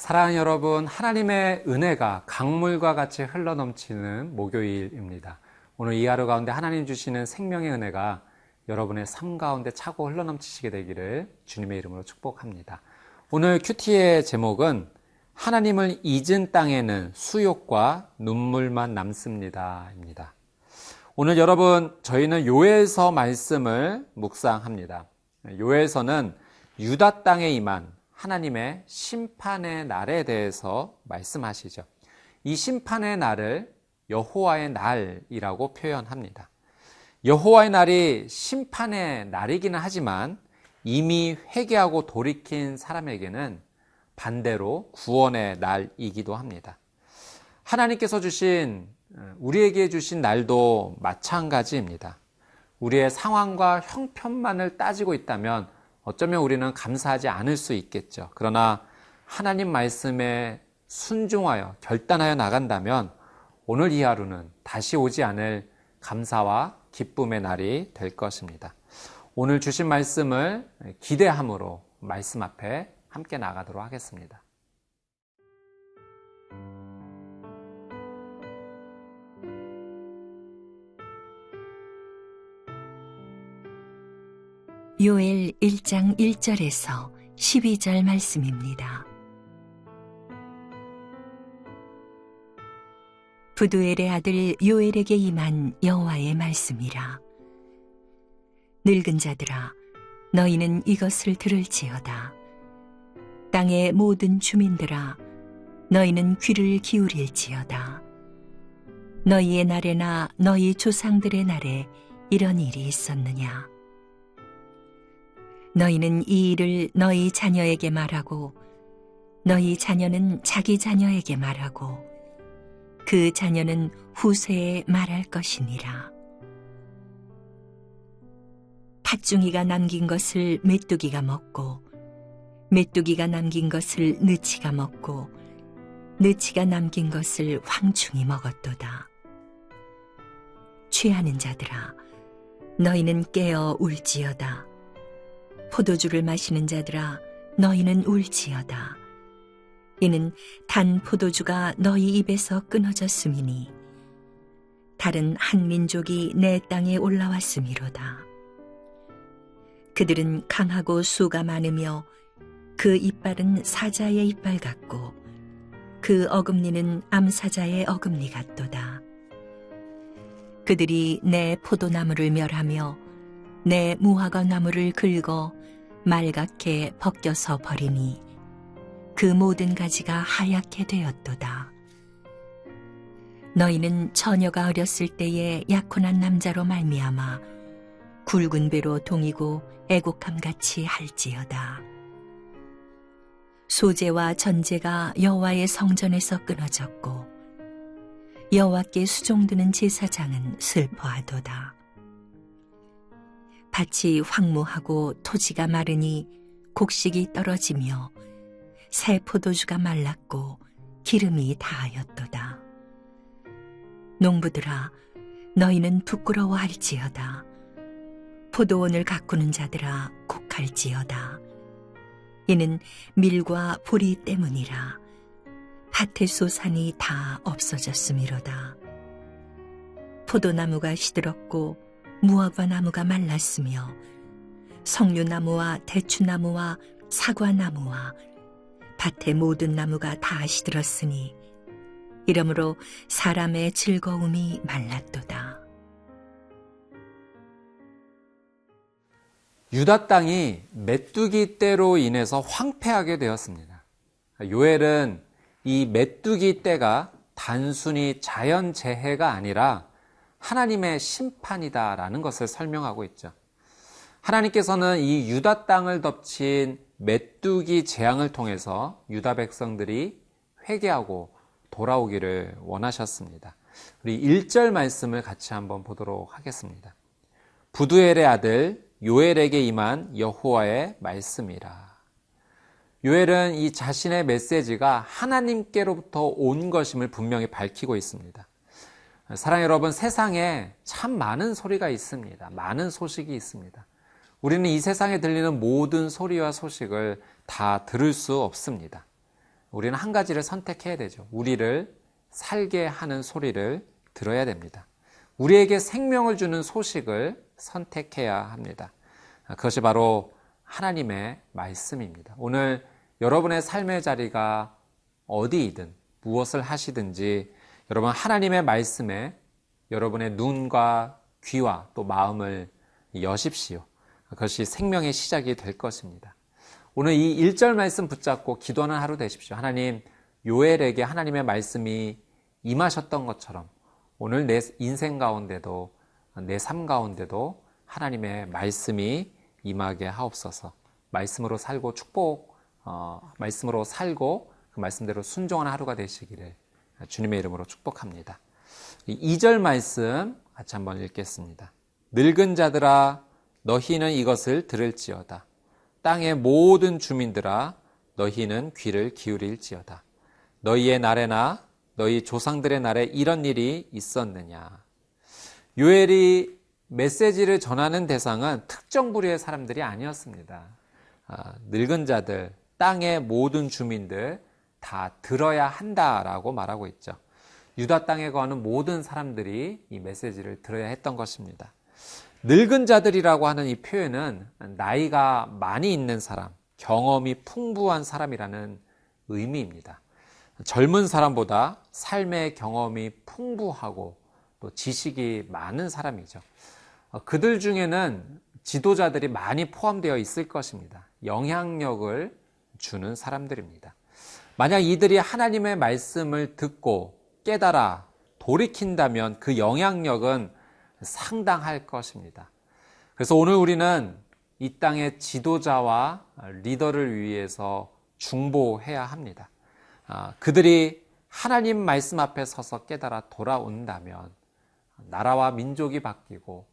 사랑하는 여러분, 하나님의 은혜가 강물과 같이 흘러넘치는 목요일입니다. 오늘 이 하루 가운데 하나님 주시는 생명의 은혜가 여러분의 삶 가운데 차고 흘러넘치시게 되기를 주님의 이름으로 축복합니다. 오늘 큐티의 제목은 하나님을 잊은 땅에는 수욕과 눈물만 남습니다 입니다. 오늘 여러분, 저희는 요엘서 말씀을 묵상합니다. 요엘서는 유다 땅에 임한 하나님의 심판의 날에 대해서 말씀하시죠. 이 심판의 날을 여호와의 날이라고 표현합니다. 여호와의 날이 심판의 날이기는 하지만 이미 회개하고 돌이킨 사람에게는 반대로 구원의 날이기도 합니다. 하나님께서 우리에게 주신 날도 마찬가지입니다. 우리의 상황과 형편만을 따지고 있다면 어쩌면 우리는 감사하지 않을 수 있겠죠. 그러나 하나님 말씀에 순종하여 결단하여 나간다면 오늘 이 하루는 다시 오지 않을 감사와 기쁨의 날이 될 것입니다. 오늘 주신 말씀을 기대함으로 말씀 앞에 함께 나가도록 하겠습니다. 요엘 1장 1절에서 12절 말씀입니다. 부두엘의 아들 요엘에게 임한 여호와의 말씀이라. 늙은 자들아, 너희는 이것을 들을지어다. 땅의 모든 주민들아, 너희는 귀를 기울일지어다. 너희의 날에나 너희 조상들의 날에 이런 일이 있었느냐? 너희는 이 일을 너희 자녀에게 말하고 너희 자녀는 자기 자녀에게 말하고 그 자녀는 후세에 말할 것이니라. 팥중이가 남긴 것을 메뚜기가 먹고 메뚜기가 남긴 것을 느치가 먹고 느치가 남긴 것을 황충이 먹었도다. 취하는 자들아, 너희는 깨어 울지어다. 포도주를 마시는 자들아, 너희는 울지어다. 이는 단 포도주가 너희 입에서 끊어졌음이니 다른 한 민족이 내 땅에 올라왔음이로다. 그들은 강하고 수가 많으며 그 이빨은 사자의 이빨 같고 그 어금니는 암사자의 어금니 같도다. 그들이 내 포도나무를 멸하며 내 무화과 나무를 긁어 말갛게 벗겨서 버리니 그 모든 가지가 하얗게 되었도다. 너희는 처녀가 어렸을 때에 약혼한 남자로 말미암아 굵은 배로 동이고 애곡함같이 할지어다. 소제와 전제가 여호와의 성전에서 끊어졌고 여호와께 수종드는 제사장은 슬퍼하도다. 밭이 황무하고 토지가 마르니 곡식이 떨어지며 새 포도주가 말랐고 기름이 다하였도다. 농부들아, 너희는 부끄러워할지어다. 포도원을 가꾸는 자들아, 곡할지어다. 이는 밀과 보리 때문이라. 밭의 소산이 다 없어졌음이로다. 포도나무가 시들었고 무화과 나무가 말랐으며 석류나무와 대추나무와 사과나무와 밭의 모든 나무가 다 시들었으니 이러므로 사람의 즐거움이 말랐도다. 유다 땅이 메뚜기 떼로 인해서 황폐하게 되었습니다. 요엘은 이 메뚜기 떼가 단순히 자연재해가 아니라 하나님의 심판이다라는 것을 설명하고 있죠. 하나님께서는 이 유다 땅을 덮친 메뚜기 재앙을 통해서 유다 백성들이 회개하고 돌아오기를 원하셨습니다. 우리 1절 말씀을 같이 한번 보도록 하겠습니다. 부두엘의 아들 요엘에게 임한 여호와의 말씀이라. 요엘은 이 자신의 메시지가 하나님께로부터 온 것임을 분명히 밝히고 있습니다. 사랑하는 여러분, 세상에 참 많은 소리가 있습니다. 많은 소식이 있습니다. 우리는 이 세상에 들리는 모든 소리와 소식을 다 들을 수 없습니다. 우리는 한 가지를 선택해야 되죠. 우리를 살게 하는 소리를 들어야 됩니다. 우리에게 생명을 주는 소식을 선택해야 합니다. 그것이 바로 하나님의 말씀입니다. 오늘 여러분의 삶의 자리가 어디이든 무엇을 하시든지 여러분 하나님의 말씀에 여러분의 눈과 귀와 또 마음을 여십시오. 그것이 생명의 시작이 될 것입니다. 오늘 이 1절 말씀 붙잡고 기도하는 하루 되십시오. 하나님, 요엘에게 하나님의 말씀이 임하셨던 것처럼 오늘 내 인생 가운데도 내 삶 가운데도 하나님의 말씀이 임하게 하옵소서. 말씀으로 살고 말씀으로 살고 그 말씀대로 순종하는 하루가 되시기를 주님의 이름으로 축복합니다. 2절 말씀 같이 한번 읽겠습니다. 늙은 자들아 너희는 이것을 들을지어다. 땅의 모든 주민들아 너희는 귀를 기울일지어다. 너희의 날에나 너희 조상들의 날에 이런 일이 있었느냐. 요엘이 메시지를 전하는 대상은 특정 부류의 사람들이 아니었습니다. 늙은 자들, 땅의 모든 주민들 다 들어야 한다라고 말하고 있죠. 유다 땅에 거하는 모든 사람들이 이 메시지를 들어야 했던 것입니다. 늙은 자들이라고 하는 이 표현은 나이가 많이 있는 사람, 경험이 풍부한 사람이라는 의미입니다. 젊은 사람보다 삶의 경험이 풍부하고 또 지식이 많은 사람이죠. 그들 중에는 지도자들이 많이 포함되어 있을 것입니다. 영향력을 주는 사람들입니다. 만약 이들이 하나님의 말씀을 듣고 깨달아 돌이킨다면 그 영향력은 상당할 것입니다. 그래서 오늘 우리는 이 땅의 지도자와 리더를 위해서 중보해야 합니다. 그들이 하나님 말씀 앞에 서서 깨달아 돌아온다면 나라와 민족이 바뀌고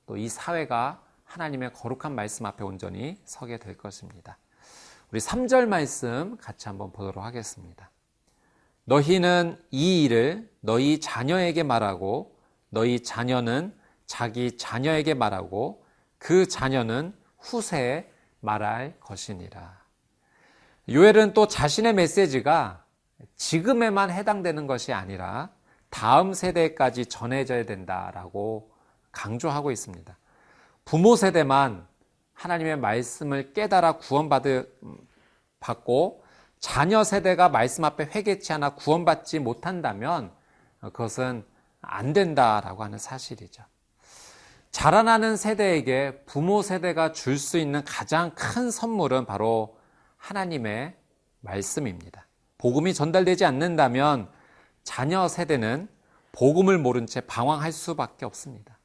또 이 사회가 하나님의 거룩한 말씀 앞에 온전히 서게 될 것입니다. 우리 3절 말씀 같이 한번 보도록 하겠습니다. 너희는 이 일을 너희 자녀에게 말하고 너희 자녀는 자기 자녀에게 말하고 그 자녀는 후세에 말할 것이니라. 요엘은 또 자신의 메시지가 지금에만 해당되는 것이 아니라 다음 세대까지 전해져야 된다라고 강조하고 있습니다. 부모 세대만 하나님의 말씀을 깨달아 구원받고 자녀 세대가 말씀 앞에 회개치 않아 구원받지 못한다면 그것은 안 된다라고 하는 사실이죠. 자라나는 세대에게 부모 세대가 줄 수 있는 가장 큰 선물은 바로 하나님의 말씀입니다. 복음이 전달되지 않는다면 자녀 세대는 복음을 모른 채 방황할 수밖에 없습니다.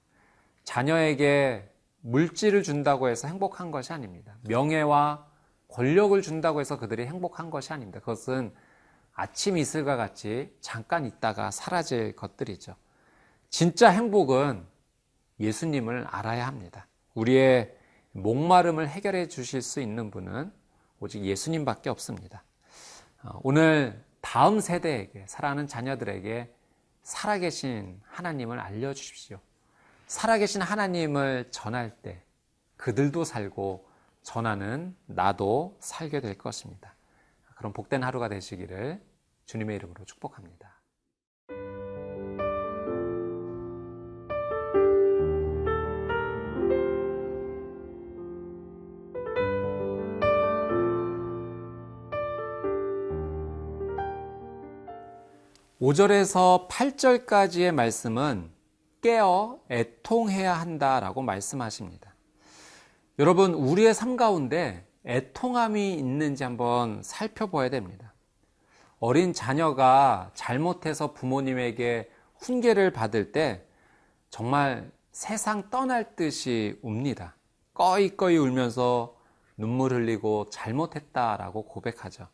자녀에게 물질을 준다고 해서 행복한 것이 아닙니다. 명예와 권력을 준다고 해서 그들이 행복한 것이 아닙니다. 그것은 아침 이슬과 같이 잠깐 있다가 사라질 것들이죠. 진짜 행복은 예수님을 알아야 합니다. 우리의 목마름을 해결해 주실 수 있는 분은 오직 예수님밖에 없습니다. 오늘 다음 세대에게, 사랑하는 자녀들에게 살아계신 하나님을 알려주십시오. 살아계신 하나님을 전할 때 그들도 살고 전하는 나도 살게 될 것입니다. 그런 복된 하루가 되시기를 주님의 이름으로 축복합니다. 5절에서 8절까지의 말씀은 깨어 애통해야 한다라고 말씀하십니다. 여러분, 우리의 삶 가운데 애통함이 있는지 한번 살펴봐야 됩니다. 어린 자녀가 잘못해서 부모님에게 훈계를 받을 때 정말 세상 떠날 듯이 웁니다. 꺼이꺼이 울면서 눈물 흘리고 잘못했다라고 고백하죠.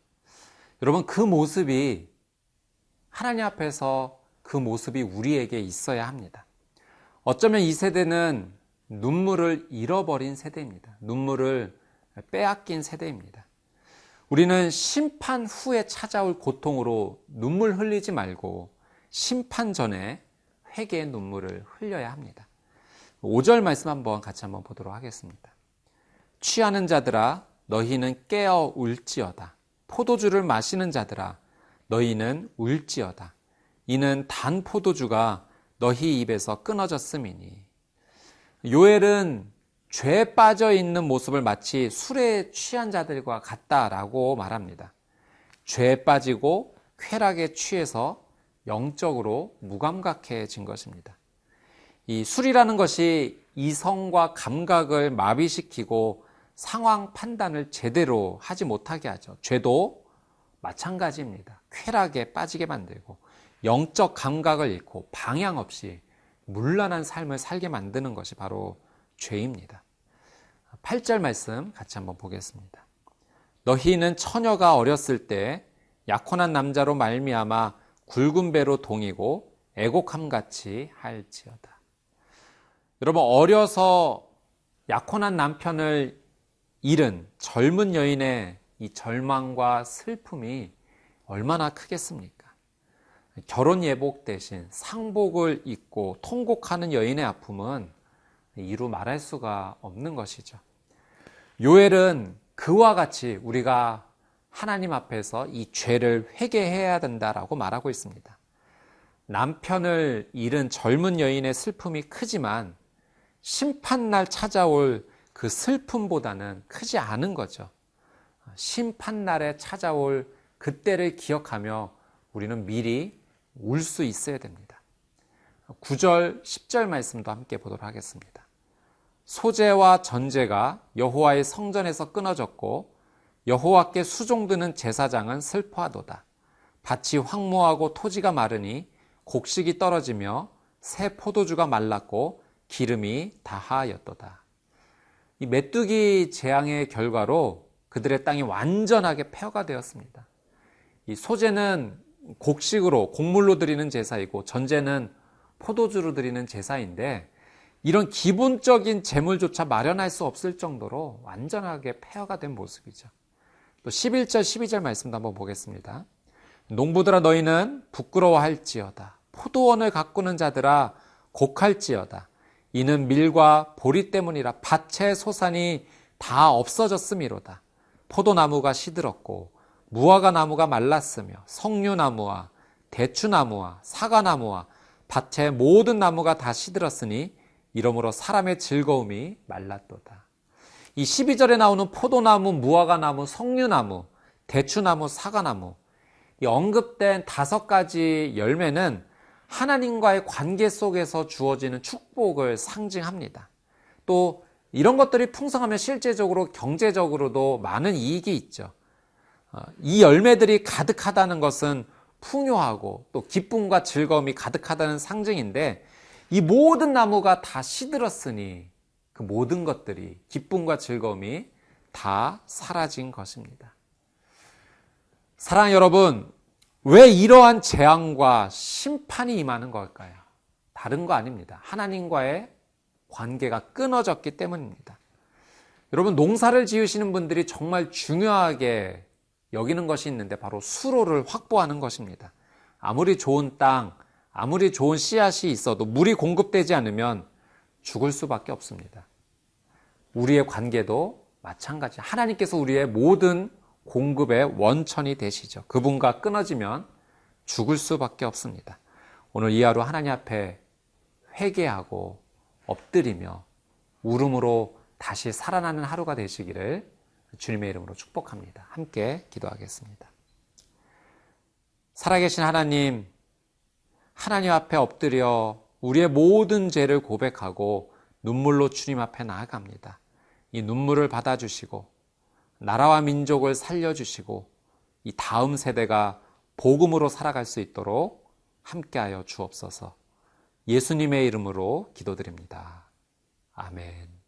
여러분, 그 모습이 하나님 앞에서 그 모습이 우리에게 있어야 합니다. 어쩌면 이 세대는 눈물을 잃어버린 세대입니다. 눈물을 빼앗긴 세대입니다. 우리는 심판 후에 찾아올 고통으로 눈물 흘리지 말고 심판 전에 회개의 눈물을 흘려야 합니다. 5절 말씀 같이 한번 보도록 하겠습니다. 취하는 자들아 너희는 깨어 울지어다. 포도주를 마시는 자들아 너희는 울지어다. 이는 단 포도주가 너희 입에서 끊어졌음이니. 요엘은 죄에 빠져 있는 모습을 마치 술에 취한 자들과 같다라고 말합니다. 죄에 빠지고 쾌락에 취해서 영적으로 무감각해진 것입니다. 이 술이라는 것이 이성과 감각을 마비시키고 상황 판단을 제대로 하지 못하게 하죠. 죄도 마찬가지입니다. 쾌락에 빠지게 만들고 영적 감각을 잃고 방향 없이 문란한 삶을 살게 만드는 것이 바로 죄입니다. 8절 말씀 같이 한번 보겠습니다. 너희는 처녀가 어렸을 때 약혼한 남자로 말미암아 굵은 배로 동이고 애곡함같이 할지어다. 여러분, 어려서 약혼한 남편을 잃은 젊은 여인의 이 절망과 슬픔이 얼마나 크겠습니까? 결혼 예복 대신 상복을 입고 통곡하는 여인의 아픔은 이루 말할 수가 없는 것이죠. 요엘은 그와 같이 우리가 하나님 앞에서 이 죄를 회개해야 된다라고 말하고 있습니다. 남편을 잃은 젊은 여인의 슬픔이 크지만 심판날 찾아올 그 슬픔보다는 크지 않은 거죠. 심판날에 찾아올 그때를 기억하며 우리는 미리 울 수 있어야 됩니다. 9절, 10절 말씀도 함께 보도록 하겠습니다. 소재와 전제가 여호와의 성전에서 끊어졌고 여호와께 수종드는 제사장은 슬퍼하도다. 밭이 황무하고 토지가 마르니 곡식이 떨어지며 새 포도주가 말랐고 기름이 다하였도다. 이 메뚜기 재앙의 결과로 그들의 땅이 완전하게 폐허가 되었습니다. 이 소재는 곡식으로 곡물로 드리는 제사이고 전제는 포도주로 드리는 제사인데 이런 기본적인 재물조차 마련할 수 없을 정도로 완전하게 폐허가 된 모습이죠. 또 11절 12절 말씀도 한번 보겠습니다. 농부들아 너희는 부끄러워할지어다. 포도원을 가꾸는 자들아 곡할지어다. 이는 밀과 보리 때문이라 밭의 소산이 다 없어졌음이로다. 포도나무가 시들었고 무화과 나무가 말랐으며 석류나무와 대추나무와 사과나무와 밭의 모든 나무가 다 시들었으니 이러므로 사람의 즐거움이 말랐도다. 이 12절에 나오는 포도나무, 무화과나무, 석류나무, 대추나무, 사과나무, 이 언급된 5가지 열매는 하나님과의 관계 속에서 주어지는 축복을 상징합니다. 또 이런 것들이 풍성하면 실제적으로 경제적으로도 많은 이익이 있죠. 이 열매들이 가득하다는 것은 풍요하고 또 기쁨과 즐거움이 가득하다는 상징인데 이 모든 나무가 다 시들었으니 그 모든 것들이 기쁨과 즐거움이 다 사라진 것입니다. 사랑하는 여러분, 왜 이러한 재앙과 심판이 임하는 걸까요? 다른 거 아닙니다. 하나님과의 관계가 끊어졌기 때문입니다. 여러분, 농사를 지으시는 분들이 정말 중요하게 여기는 것이 있는데 바로 수로를 확보하는 것입니다. 아무리 좋은 땅, 아무리 좋은 씨앗이 있어도 물이 공급되지 않으면 죽을 수밖에 없습니다. 우리의 관계도 마찬가지. 하나님께서 우리의 모든 공급의 원천이 되시죠. 그분과 끊어지면 죽을 수밖에 없습니다. 오늘 이 하루 하나님 앞에 회개하고 엎드리며 울음으로 다시 살아나는 하루가 되시기를 주님의 이름으로 축복합니다. 함께 기도하겠습니다. 살아계신 하나님, 하나님 앞에 엎드려 우리의 모든 죄를 고백하고 눈물로 주님 앞에 나아갑니다. 이 눈물을 받아주시고 나라와 민족을 살려주시고 이 다음 세대가 복음으로 살아갈 수 있도록 함께하여 주옵소서. 예수님의 이름으로 기도드립니다. 아멘.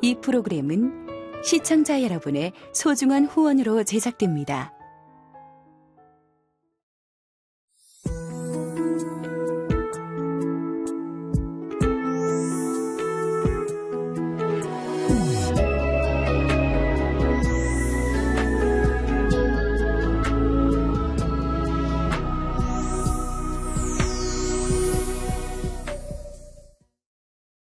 이 프로그램은 시청자 여러분의 소중한 후원으로 제작됩니다.